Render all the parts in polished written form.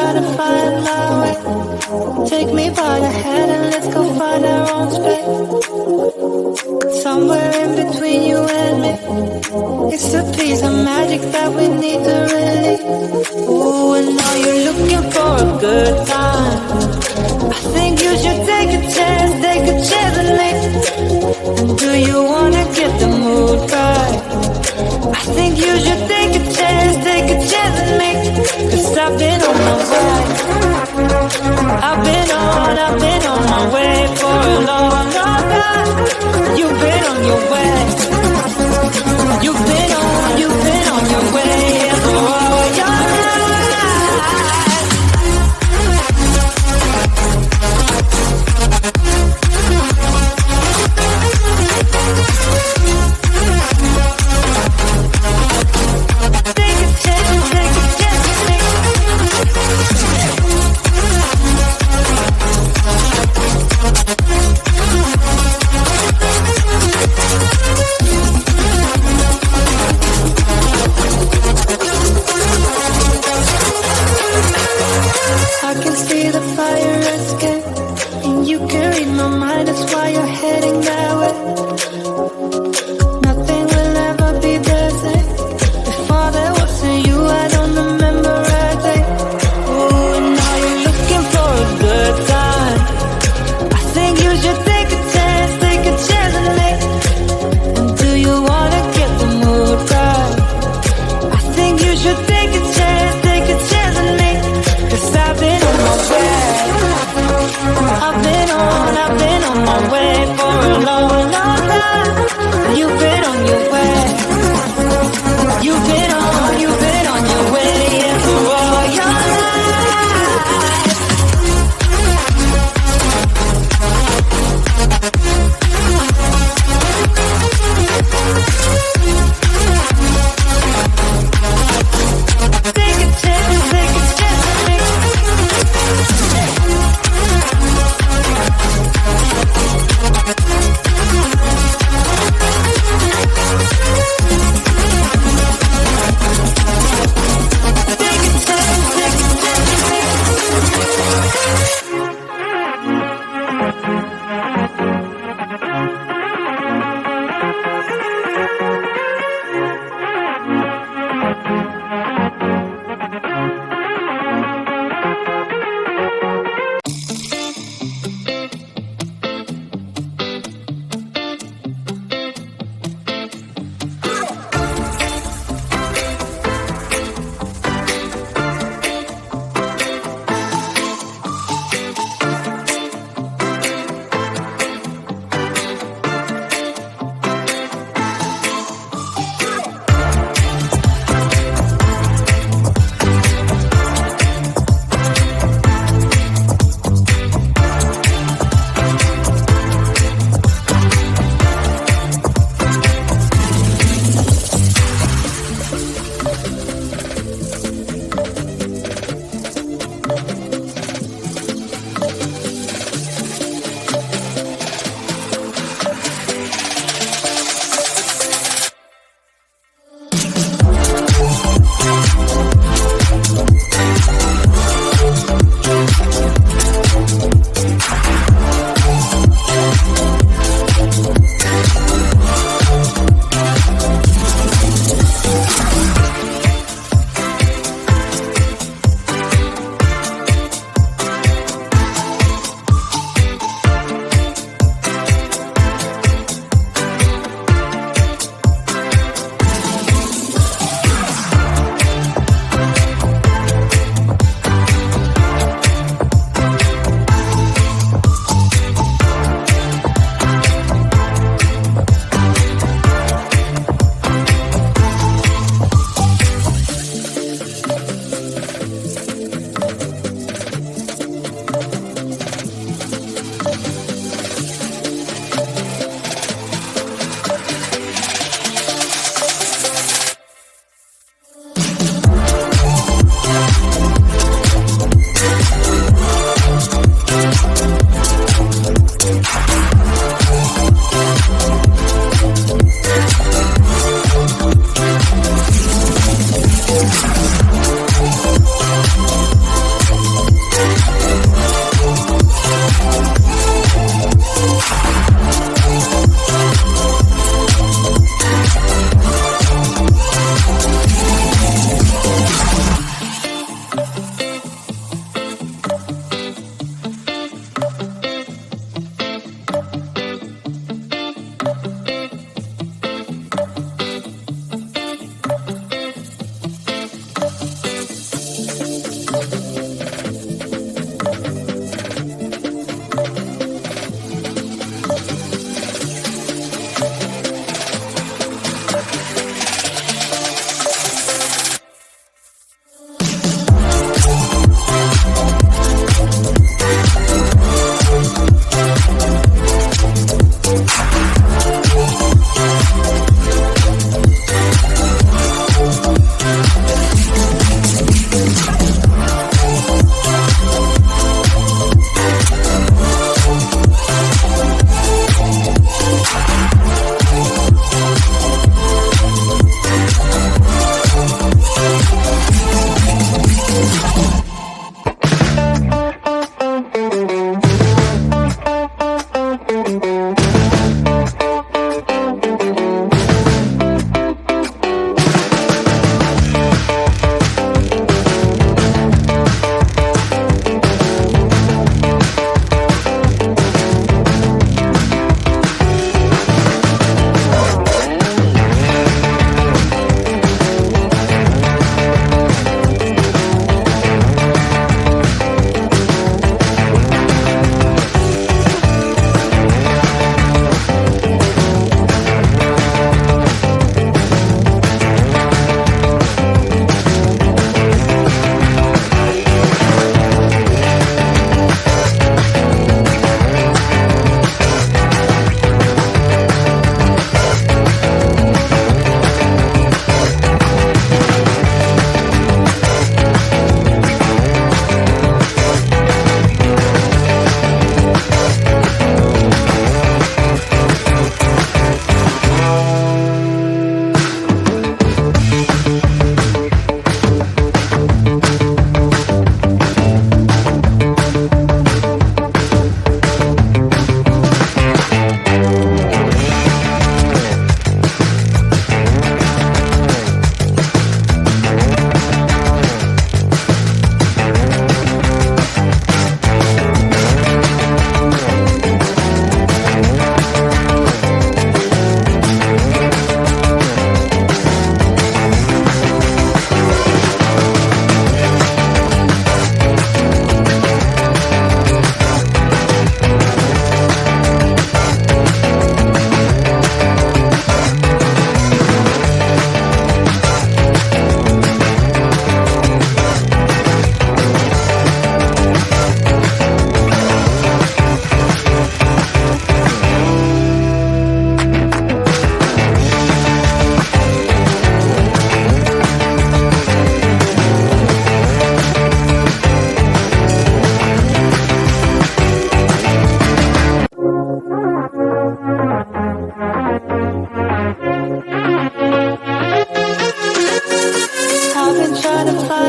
try to find my way. Take me by the hand and let's go find our own space. Somewhere in between you and me, it's a piece of magic that we need to release. Ooh, and now you're looking for a good time. I think you should take a chance with me. And do you wanna get the mood right? I think you should take a chance with me. 'Cause I've been on my way. I've been on my way for a long time. You've been on your way. You've been on your way for all your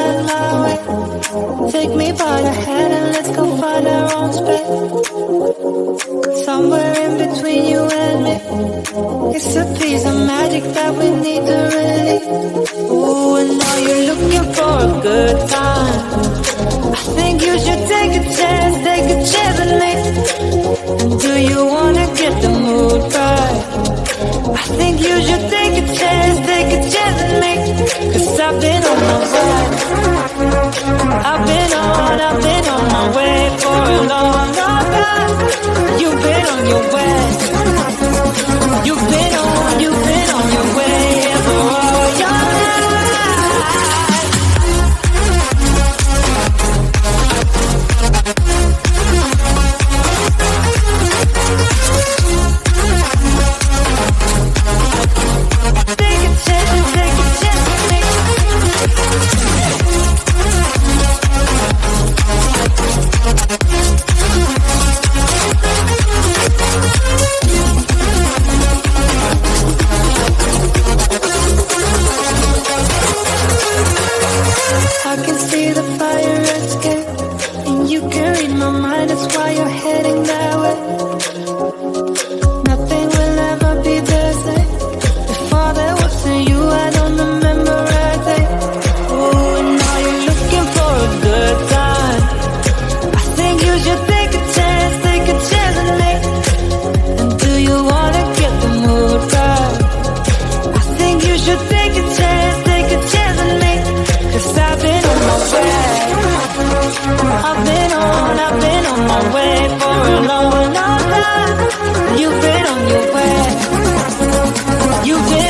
head my way. Take me by the hand and let's go find our own space. Somewhere in between you and me, it's a piece of magic that we need to release. Ooh, and now you're looking for a good time. I think you should take a chance with me. And do you wanna get the mood right? I think you should take a chance with me. 'Cause I've been on my way. I've been on my way for a long, long time. You've been on your way. You've been on your way for all your life. Take a chance with me. I can see the fire escape, and you can read my mind, that's why you're heading that way. Nothing will ever be the same. Before there wasn't you, I don't remember a day. Oh, and now you're looking for a good time. I think you should take a chance with me. And do you wanna get the mood right? I think you should take a chance with me. 'Cause I've been on my way. I've been on my way for a long, long time. You've been on your way. You've been